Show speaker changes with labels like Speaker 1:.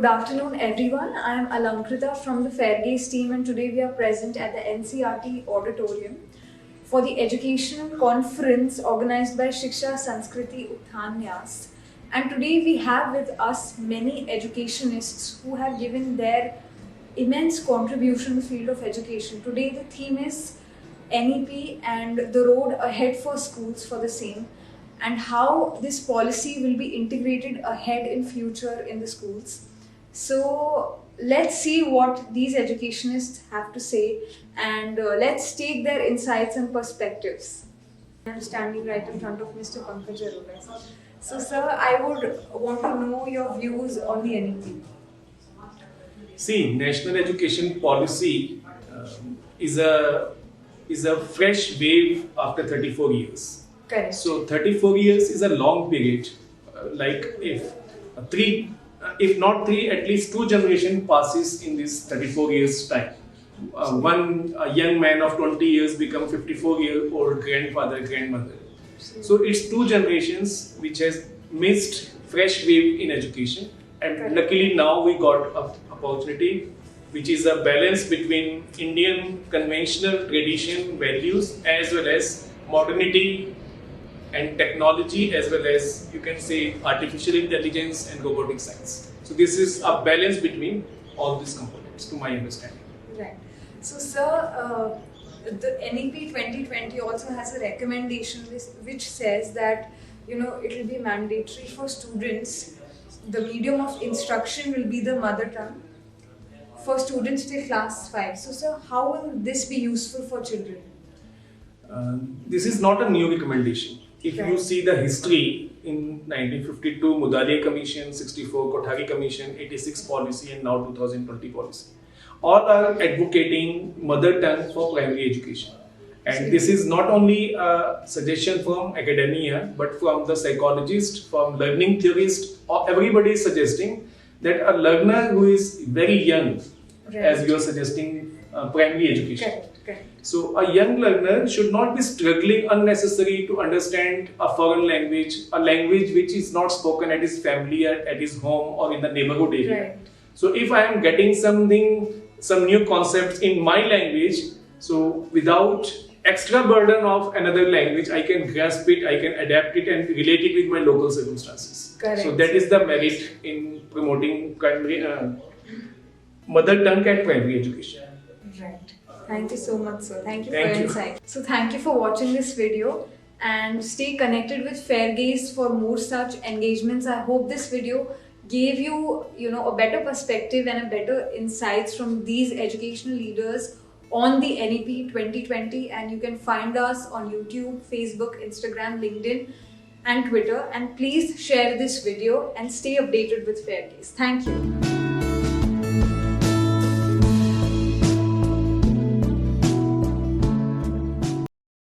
Speaker 1: Good afternoon, everyone. I am Alankrita from the Fairgaze team, and today we are present at the NCERT auditorium for the educational conference organized by Shiksha Sanskriti Utthanyas. And today we have with us many educationists who have given their immense contribution in the field of education. Today the theme is NEP and the road ahead for schools for the same, and how this policy will be integrated ahead in future in the schools. So let's see what these educationists have to say, and let's take their insights and perspectives. I'm standing right in front of Mr. Pankaj Arora. So sir, I would want to know your views on the NEP.
Speaker 2: See, national education policy is a fresh wave after 34 years.
Speaker 1: Correct.
Speaker 2: So 34 years is a long period. Like if not three, at least two generation passes in this 34 years time. A young man of 20 years become 54-year-old grandfather, grandmother. So it's two generations which has missed fresh wave in education. And luckily now we got an opportunity which is a balance between Indian conventional tradition values as well as modernity and technology, as well as you can say artificial intelligence and robotic science. So this is a balance between all these components to my understanding.
Speaker 1: Right. So sir, the NEP 2020 also has a recommendation which says that it will be mandatory for students. The medium of instruction will be the mother tongue for students till class 5. So sir, how will this be useful for children?
Speaker 2: This is not a new recommendation. If you see the history in 1952, Mudalia Commission, 64, Kothari Commission, 86 policy, and now 2020 policy, all are advocating mother tongue for primary education. And this is not only a suggestion from academia, but from the psychologists, from learning theorists, everybody is suggesting that a learner who is very young, as you are suggesting, primary education.
Speaker 1: Correct.
Speaker 2: So a young learner should not be struggling unnecessarily to understand a foreign language, a language which is not spoken at his family, at his home, or in the neighborhood area.
Speaker 1: Right.
Speaker 2: So if I am getting some new concepts in my language, so without extra burden of another language, I can grasp it, I can adapt it and relate it with my local circumstances.
Speaker 1: Correct.
Speaker 2: So that is the merit in promoting primary, mother tongue and primary education.
Speaker 1: Right. Thank you so much, sir. Thank you for
Speaker 2: Thank
Speaker 1: your
Speaker 2: you.
Speaker 1: insight. So thank you for watching this video, and stay connected with Fairgaze for more such engagements. I hope this video gave you, a better perspective and a better insights from these educational leaders on the NEP 2020, and you can find us on YouTube, Facebook, Instagram, LinkedIn and Twitter. And please share this video and stay updated with Fairgaze. Thank you.